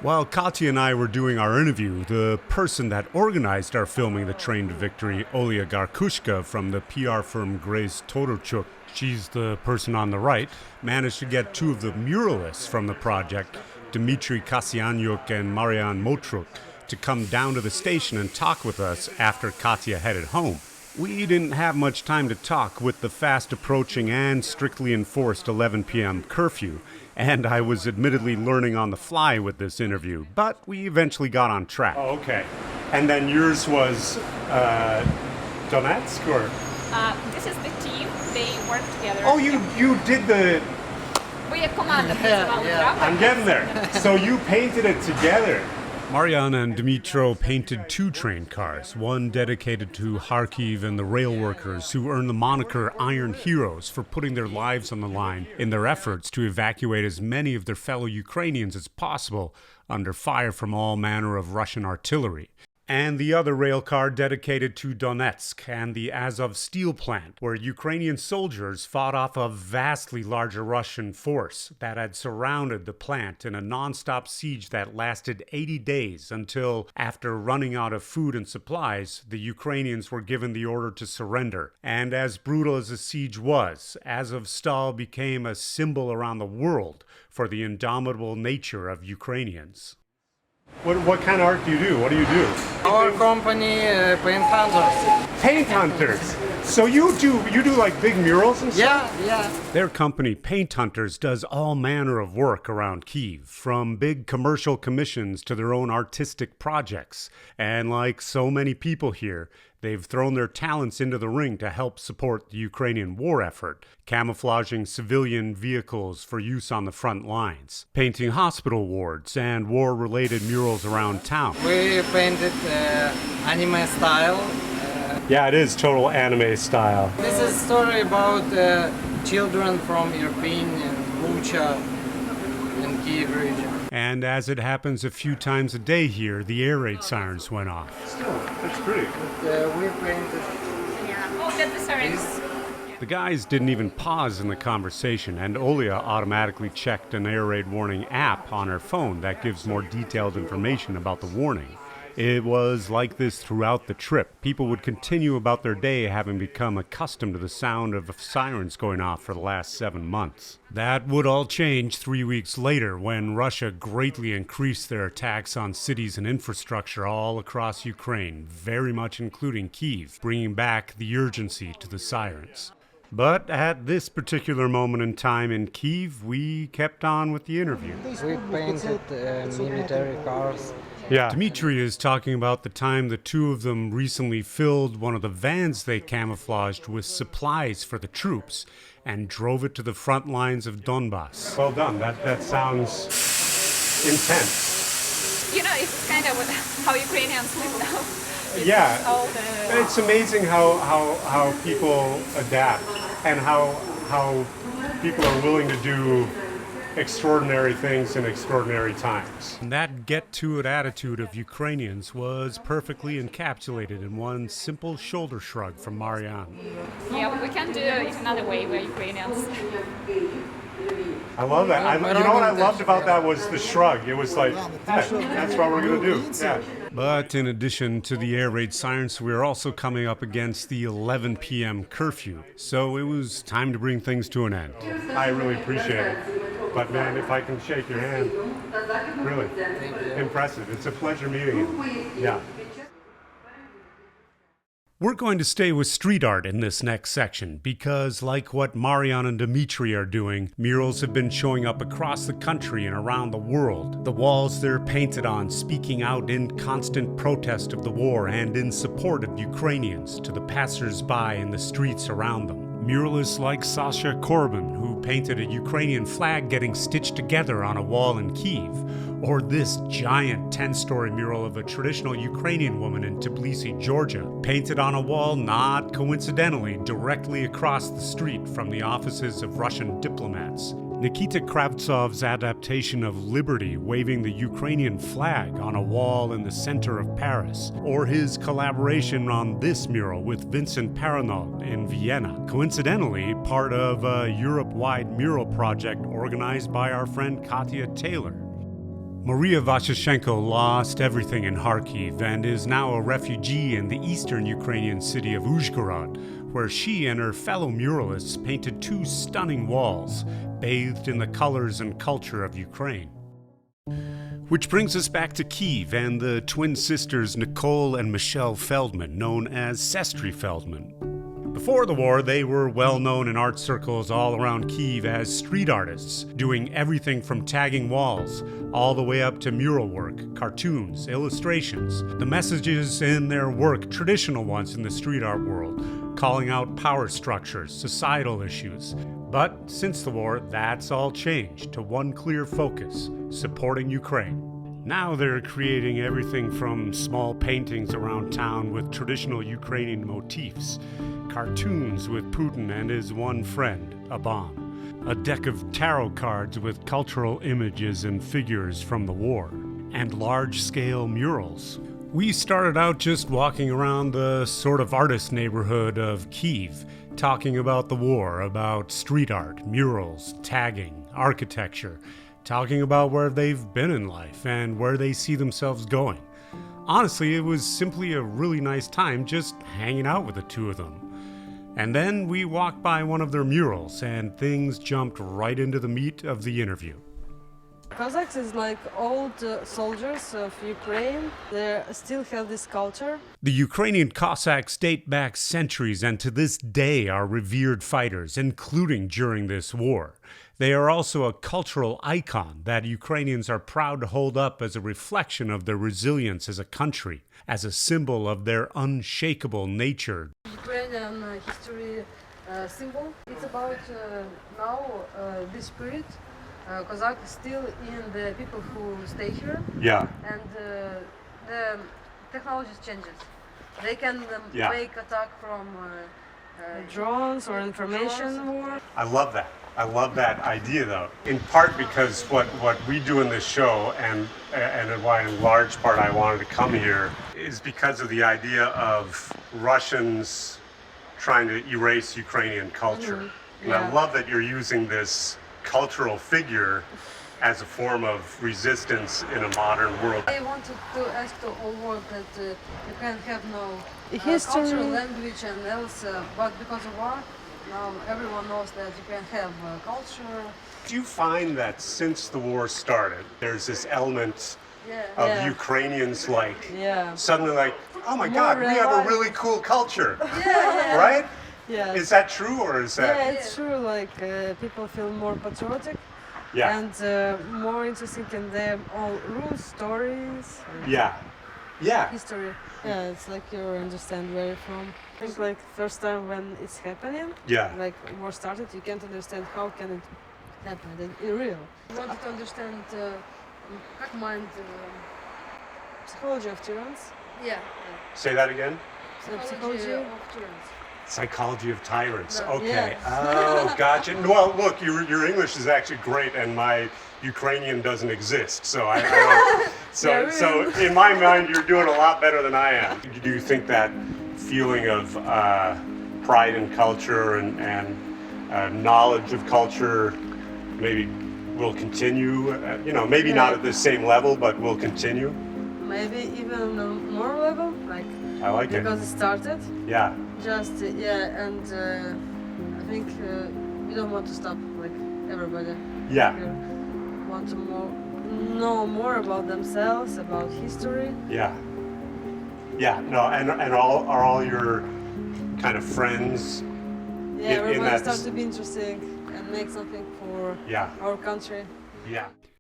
While Katya and I were doing our interview, the person that organized our filming The Train to Victory, Olia Garkushka from the PR firm Grace Todorchuk, she's the person on the right, managed to get two of the muralists from the project, Dmitry Kasyanyuk and Marian Motruk, to come down to the station and talk with us after Katya headed home. We didn't have much time to talk with the fast approaching and strictly enforced 11 p.m. curfew, and I was admittedly learning on the fly with this interview, but we eventually got on track. Oh, okay. And then yours was Donetsk, or? This is the team. They work together. Oh, you did the... We are команда. I'm getting there. So you painted it together. Mariana and Dmitro painted two train cars, one dedicated to Kharkiv and the rail workers who earned the moniker Iron Heroes for putting their lives on the line in their efforts to evacuate as many of their fellow Ukrainians as possible under fire from all manner of Russian artillery. And the other rail car dedicated to Donetsk and the Azov steel plant, where Ukrainian soldiers fought off a vastly larger Russian force that had surrounded the plant in a non-stop siege that lasted 80 days until, after running out of food and supplies, the Ukrainians were given the order to surrender. And as brutal as the siege was, Azovstal became a symbol around the world for the indomitable nature of Ukrainians. What kind of art do you do? What do you do? Our company, Paint Hunters. Paint Hunters! So you do like big murals and stuff? Yeah. Their company, Paint Hunters, does all manner of work around Kyiv, from big commercial commissions to their own artistic projects. And like so many people here, they've thrown their talents into the ring to help support the Ukrainian war effort, camouflaging civilian vehicles for use on the front lines, painting hospital wards, and war-related murals around town. We painted anime style. Yeah, it is total anime style. This is a story about children from Irpin and Bucha and Kyiv region. And as it happens a few times a day here, the air raid sirens went off. That's pretty. We painted. Oh, that's the sirens. The guys didn't even pause in the conversation, and Olia automatically checked an air raid warning app on her phone that gives more detailed information about the warning. It was like this throughout the trip. People would continue about their day having become accustomed to the sound of sirens going off for the last 7 months. That would all change 3 weeks later when Russia greatly increased their attacks on cities and infrastructure all across Ukraine, very much including Kyiv, bringing back the urgency to the sirens. But at this particular moment in time in Kyiv, we kept on with the interview. We painted military cars. Yeah. Dmitry is talking about the time the two of them recently filled one of the vans they camouflaged with supplies for the troops and drove it to the front lines of Donbass. Well done. That sounds intense. You know, it's kind of how Ukrainians live now. It's amazing how people adapt and how people are willing to do extraordinary things in extraordinary times. And that get-to-it attitude of Ukrainians was perfectly encapsulated in one simple shoulder shrug from Marianne. Yeah, we can do it another way. We're Ukrainians. I love that. You know what I loved about that was the shrug. It was like, that's what we're going to do. Yeah. But in addition to the air raid sirens, we were also coming up against the 11 p.m. curfew. So it was time to bring things to an end. I really appreciate it. But man, if I can shake your hand, really impressive. It's a pleasure meeting you. Yeah. We're going to stay with street art in this next section because, like what Marian and Dmitry are doing, murals have been showing up across the country and around the world. The walls they're painted on speaking out in constant protest of the war and in support of Ukrainians to the passers-by in the streets around them. Muralists like Sasha Korban, who painted a Ukrainian flag getting stitched together on a wall in Kyiv, or this giant 10-story mural of a traditional Ukrainian woman in Tbilisi, Georgia, painted on a wall not coincidentally directly across the street from the offices of Russian diplomats. Nikita Kravtsov's adaptation of Liberty waving the Ukrainian flag on a wall in the center of Paris, or his collaboration on this mural with Vincent Paranol in Vienna, coincidentally part of a Europe-wide mural project organized by our friend Katya Taylor. Maria Vashchenko lost everything in Kharkiv and is now a refugee in the eastern Ukrainian city of Uzhhorod, where she and her fellow muralists painted 2 stunning walls, bathed in the colors and culture of Ukraine. Which brings us back to Kyiv and the twin sisters Nicole and Michelle Feldman, known as Sestry Feldman. Before the war, they were well known in art circles all around Kyiv as street artists, doing everything from tagging walls all the way up to mural work, cartoons, illustrations. The messages in their work, traditional ones in the street art world, calling out power structures, societal issues. But since the war, that's all changed to one clear focus: supporting Ukraine. Now they're creating everything from small paintings around town with traditional Ukrainian motifs, cartoons with Putin and his one friend, a bomb, a deck of tarot cards with cultural images and figures from the war, and large-scale murals. We started out just walking around the sort of artist neighborhood of Kyiv, talking about the war, about street art, murals, tagging, architecture, talking about where they've been in life and where they see themselves going. Honestly, it was simply a really nice time just hanging out with the two of them. And then we walked by one of their murals and things jumped right into the meat of the interview. Cossacks is like old soldiers of Ukraine. They still have this culture. The Ukrainian Cossacks date back centuries and to this day are revered fighters, including during this war. They are also a cultural icon that Ukrainians are proud to hold up as a reflection of their resilience as a country, as a symbol of their unshakable nature. Ukrainian history symbol. It's about now this spirit. Cossack is still in the people who stay here. Yeah. And the technology changes. They can make attack from drones or information war. I love that. I love that idea, though. In part because what we do in this show, and why in large part I wanted to come here, is because of the idea of Russians trying to erase Ukrainian culture. Mm-hmm. And I love that you're using this cultural figure as a form of resistance in a modern world. I wanted to ask the whole world that you can have no History. cultural language and else, but because of war, now everyone knows that you can have culture. Do you find that since the war started, there's this element of Yeah. Ukrainians Yeah. suddenly oh my More God, we have a alive. really cool culture, Yeah. right? Yeah. Is that true or is that? Yeah, it's true. Like people feel more patriotic Yeah. and more interested in their own roots, stories, Yeah. Yeah. history. Yeah, it's like you understand where you're from. I think like first time when it's happening, Yeah. like war started, you can't understand how can it happen in real. I wanted to understand как mind psychology of tyrants. Yeah. Say that again? Psychology of tyrants. Psychology of tyrants. No, Okay. yeah. Oh, gotcha. Well, look, your English is actually great, and my Ukrainian doesn't exist. So I don't, so in my mind, you're doing a lot better than I am. Do you think that feeling of pride in culture and knowledge of culture maybe will continue? Maybe not at the same level, but will continue. Maybe even on a more level, like I like it. because it started. Yeah. Just and I think we don't want to stop like everybody. Yeah. Here want to know more about themselves, about history. Yeah. Yeah. No, and are all your kind of friends? Yeah, everybody that- starts to be interesting and make something for Yeah. our country. Yeah.